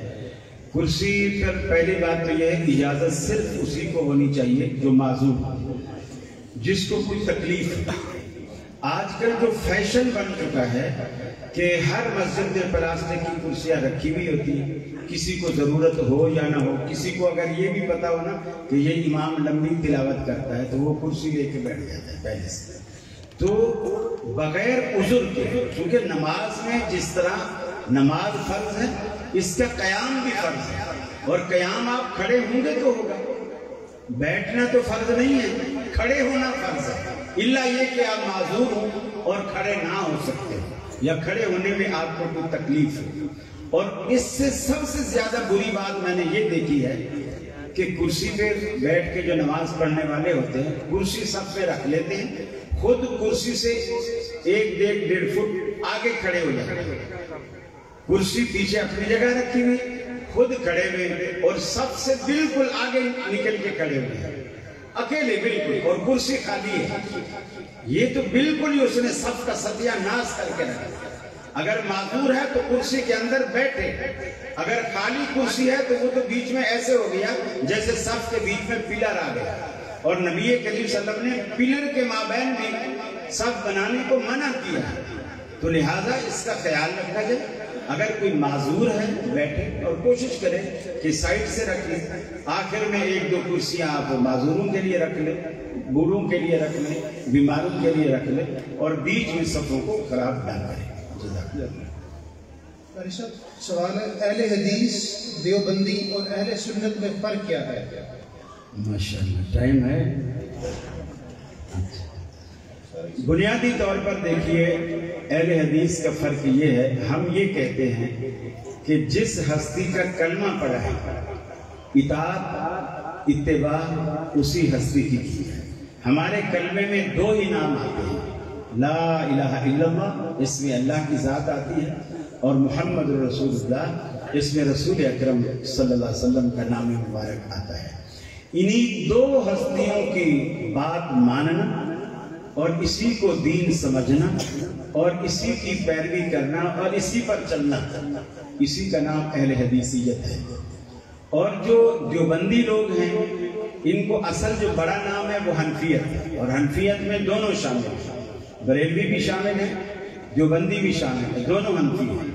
کرسی پر پہلی بات تو یہ ہے کہ اجازت صرف اسی کو ہونی چاہیے جو معذور ہو، جس کو کوئی تکلیف ہے. آج کل جو فیشن بن چکا ہے کہ ہر مسجد میں پلاسٹک کی کرسیاں رکھی ہوئی ہوتی ہیں، کسی کو ضرورت ہو یا نہ ہو. کسی کو اگر یہ بھی پتا ہو نا کہ یہ امام لمبی تلاوت کرتا ہے تو وہ کرسی لے کے بیٹھ جاتا ہے پہلے سے. تو بغیر عذر کے، کیونکہ نماز میں جس طرح نماز فرض ہے، اس کا قیام بھی فرض ہے. اور قیام آپ کھڑے ہوں گے تو ہوگا، بیٹھنا تو فرض نہیں ہے، کھڑے ہونا فرض ہے. الا یہ کہ آپ معذور ہوں اور کھڑے نہ ہو سکتے یا کھڑے ہونے میں آپ کو کوئی تکلیف ہے. اور اس سے سب سے زیادہ بری بات میں نے یہ دیکھی ہے کہ کرسی پہ بیٹھ کے جو نماز پڑھنے والے ہوتے ہیں، کرسی سب پہ رکھ لیتے ہیں، خود کرسی سے 1-1.5 فٹ آگے کھڑے ہو جاتے ہیں. کرسی پیچھے اپنی جگہ رکھی ہوئی، خود کھڑے ہوئے اور سب سے بالکل آگے نکل کے کھڑے ہوئے، اکیلے بالکل، اور کرسی خالی ہے. یہ تو بالکل ہی اس نے صف کا ستیہ ناش کر کے رکھا. اگر معذور ہے تو کرسی کے اندر بیٹھے، اگر خالی کرسی ہے تو وہ تو بیچ میں ایسے ہو گیا جیسے صف کے بیچ میں پلر آ گیا. اور نبی کریم صلی اللہ علیہ وسلم نے پلر کے مابین بھی صف بنانے کو منع کیا. تو لہٰذا اس کا خیال رکھا جائے. اگر کوئی معذور ہے بیٹھے اور کوشش کرے کہ سائڈ سے رکھ لیں. آخر میں 1-2 کرسیاں آپ معذوروں کے لیے رکھ لیں، بوڑھوں کے لیے رکھ لیں، بیماروں کے لیے رکھ لیں، اور بیچ میں صفوں کو خراب نہ کریں. سوال ہے، اہل حدیث، دیوبندی اور اہل سنت میں فرق کیا ہے؟ ماشاءاللہ ٹائم ہے. بنیادی طور پر دیکھیے، اہل حدیث کا فرق یہ ہے، ہم یہ کہتے ہیں کہ جس ہستی کا کلمہ پڑھا ہے، اطاعت اتباع اسی ہستی کی ہے. ہمارے کلمے میں 2 ہی نام آتے ہیں، لا الہ الا اللہ، اس میں اللہ کی ذات آتی ہے، اور محمد رسول اللہ، اس میں رسول اکرم صلی اللہ علیہ وسلم کا نام مبارک آتا ہے. انہی 2 ہستیوں کی بات ماننا اور اسی کو دین سمجھنا اور اسی کی پیروی کرنا اور اسی پر چلنا، اسی کا نام اہل حدیثیت ہے. اور جو دیوبندی لوگ ہیں، ان کو اصل جو بڑا نام ہے وہ حنفیت ہے، اور حنفیت میں دونوں شامل ہیں، بریلوی بھی شامل ہے، دیوبندی بھی شامل ہے، دونوں حنفی ہیں.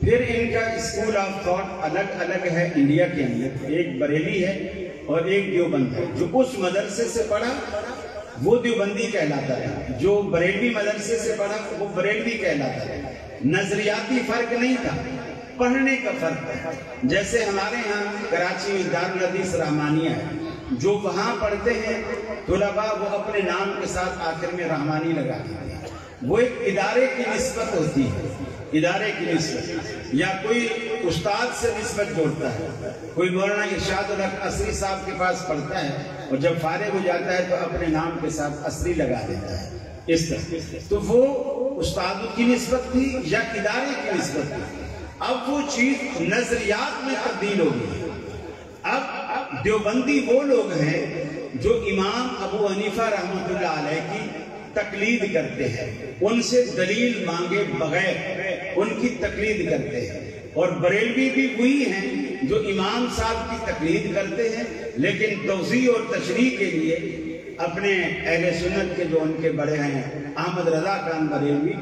پھر ان کا اسکول آف تھاٹ الگ الگ ہے انڈیا کے اندر، ایک بریلی ہے اور ایک دیوبند ہے. جو اس مدرسے سے پڑھا وہ دیوبندی کہلاتا ہے، جو بریلوی مدرسے سے پڑھا وہ بریلوی کہلاتا ہے. نظریاتی فرق نہیں تھا، پڑھنے کا فرق تھا. جیسے ہمارے ہاں کراچی میں دارالحدیث رحمانیہ ہے، جو وہاں پڑھتے ہیں طلباء وہ اپنے نام کے ساتھ آخر میں رحمانی لگا دیتے ہیں. وہ ایک ادارے کی نسبت ہوتی ہے، ادارے کی نسبت، یا کوئی استاد سے نسبت جوڑتا ہے. کوئی مولانا ارشاد الحق عصری صاحب کے پاس پڑھتا ہے اور جب فارغ ہو جاتا ہے تو اپنے نام کے ساتھ عصری لگا دیتا ہے. اس طرح تو وہ استاد کی نسبت تھی یا ادارے کی نسبت تھی. اب وہ چیز نظریات میں تبدیل ہو گئی. اب دیوبندی وہ لوگ ہیں جو امام ابو حنیفہ رحمۃ اللہ علیہ کی تقلید کرتے ہیں، ان سے دلیل مانگے بغیر ان کی تقلید کرتے ہیں. اور بریلوی بھی وہی ہیں جو امام صاحب کی تقلید کرتے ہیں، لیکن توضیح اور تشریح کے لیے اپنے اہل سنت کے جو ان کے بڑے ہیں احمد رضا خان بریلوی،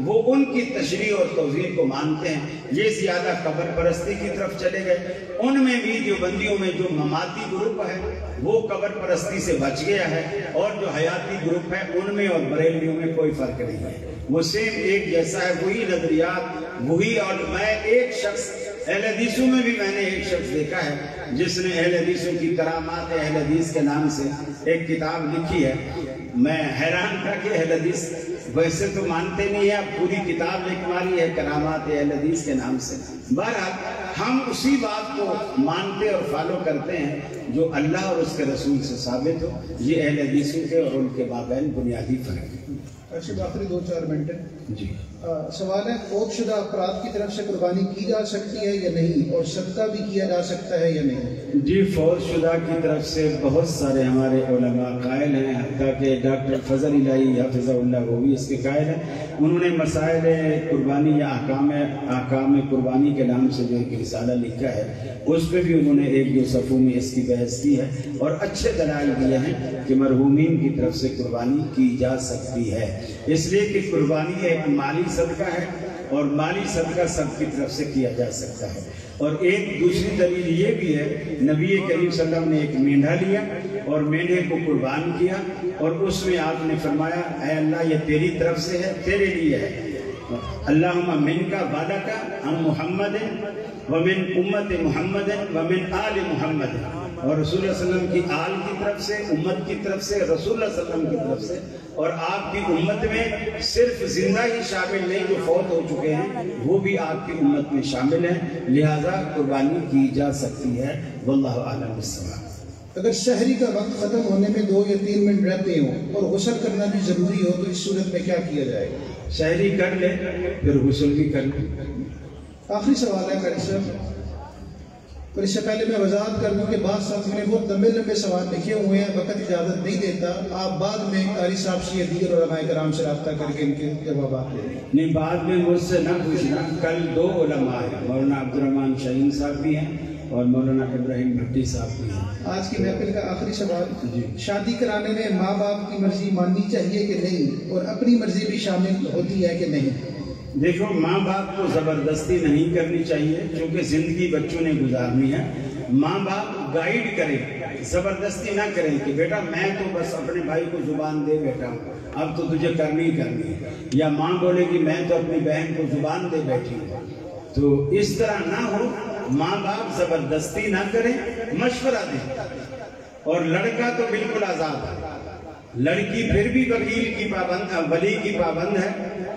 وہ ان کی تشریح اور توضیح کو مانتے ہیں. یہ زیادہ قبر پرستی کی طرف چلے گئے. ان میں بھی دیوبندیوں میں جو مماتی گروپ ہے وہ قبر پرستی سے بچ گیا ہے، اور جو حیاتی گروپ ہے ان میں اور بریلویوں میں کوئی فرق نہیں ہے. وہ سیم ایک جیسا ہے، وہی نظریات وہی. اور میں ایک شخص اہل حدیثوں میں بھی میں نے ایک شخص دیکھا ہے جس نے اہل حدیثوں کی کرامات اہل حدیث کے نام سے ایک کتاب لکھی ہے. میں حیران تھا کہ اہل حدیث ویسے تو مانتے نہیں ہے، اب پوری کتاب لکھ ماری ہے کرامات اہل حدیث کے نام سے. بہرحال ہم اسی بات کو مانتے اور فالو کرتے ہیں جو اللہ اور اس کے رسول سے ثابت ہو. یہ اہل حدیثوں کے اور ان کے مابین بنیادی فرق ہے. آخری 2-4 منٹ ہے. جی سوال ہے فوت شدہ افراد کی طرف سے قربانی کی جا سکتی ہے یا نہیں، اور صدقہ بھی کیا جا سکتا ہے یا نہیں؟ جی فوت شدہ کی طرف سے بہت سارے ہمارے علماء قائل ہیں، حتیٰ کہ ڈاکٹر فضل الہی حفظہ اللہ وہ بھی اس کے قائل ہیں۔ انہوں نے مسائل قربانی یا احکام قربانی کے نام سے جو ایک رسالہ لکھا ہے، اس پہ بھی انہوں نے ایک دو صفحوں میں اس کی بحث کی ہے اور اچھے دلائل دیے ہیں کہ مرحومین کی طرف سے قربانی کی جا سکتی ہے، اس لیے کہ قربانی ایک مالی صدقہ ہے اور مالی صدقہ سب کی طرف سے کیا جا سکتا ہے۔ اور ایک دوسری دلیل یہ بھی ہے، نبی کریم صلی اللہ علیہ وسلم نے ایک مینڈھا لیا اور مینڈھے کو قربان کیا اور اس میں آپ نے فرمایا اے اللہ یہ تیری طرف سے ہے، تیرے لیے ہے، اللہم منکا بالکا ہم محمد ومن امت محمد ومن آل محمد، اور رسول اللہ صلی اللہ علیہ وسلم کی آل کی طرف سے، امت کی طرف سے، رسول اللہ صلی اللہ علیہ وسلم کی طرف سے، اور آپ کی امت میں صرف زندہ ہی شامل نہیں، جو فوت ہو چکے ہیں وہ بھی آپ کی امت میں شامل ہیں، لہذا قربانی کی جا سکتی ہے۔ واللہ اعلم بالصواب۔ اگر سحری کا وقت ختم ہونے میں 2 یا 3 منٹ رہتے ہوں اور غسل کرنا بھی ضروری ہو تو اس صورت میں کیا کیا جائے گا؟ سحری کر لے پھر غسل بھی کر لے۔ آخری سوال ہے قاری صاحب، اور اس سے پہلے میں وضاحت کر دوں کہ بعض ساتھیوں نے بہت لمبے لمبے سوال لکھے ہوئے ہیں، وقت اجازت نہیں دیتا، آپ بعد میں قاری صاحب سے یا دیگر علماء کرام سے رابطہ کر کے ان کے جوابات دیں۔ نہیں بعد میں مجھ سے نہ پوچھنا، کل 2 علماء ہیں، مولانا عبدالرحمن شاہین صاحب بھی ہیں اور مولانا ابراہیم بھٹی صاحب بھی ہیں۔ آج کی محفل کا آخری سوال، جی شادی کرانے میں ماں باپ کی مرضی ماننی چاہیے کہ نہیں، اور اپنی مرضی بھی شامل ہوتی ہے کہ نہیں؟ دیکھو ماں باپ کو زبردستی نہیں کرنی چاہیے، کیونکہ زندگی بچوں نے گزارنی ہے۔ ماں باپ گائیڈ کریں، زبردستی نہ کریں کہ بیٹا میں تو بس اپنے بھائی کو زبان دے بیٹھا ہوں، اب تو تجھے کرنی ہی کرنی ہے، یا ماں بولے کہ میں تو اپنی بہن کو زبان دے بیٹھی ہوں، تو اس طرح نہ ہو۔ ماں باپ زبردستی نہ کریں، مشورہ دیں، اور لڑکا تو بالکل آزاد ہے، لڑکی پھر بھی وکیل کی پابند، ولی کی پابند ہے،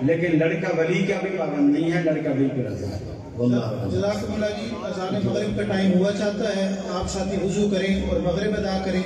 لیکن لڑکا ولی کا بھی پابند نہیں ہے، لڑکا بالکل آزاد ہے۔ جزاکم اللہ جی، اذان مغرب کا ٹائم ہوا چاہتا ہے، آپ ساتھی وضو کریں اور مغرب ادا کریں۔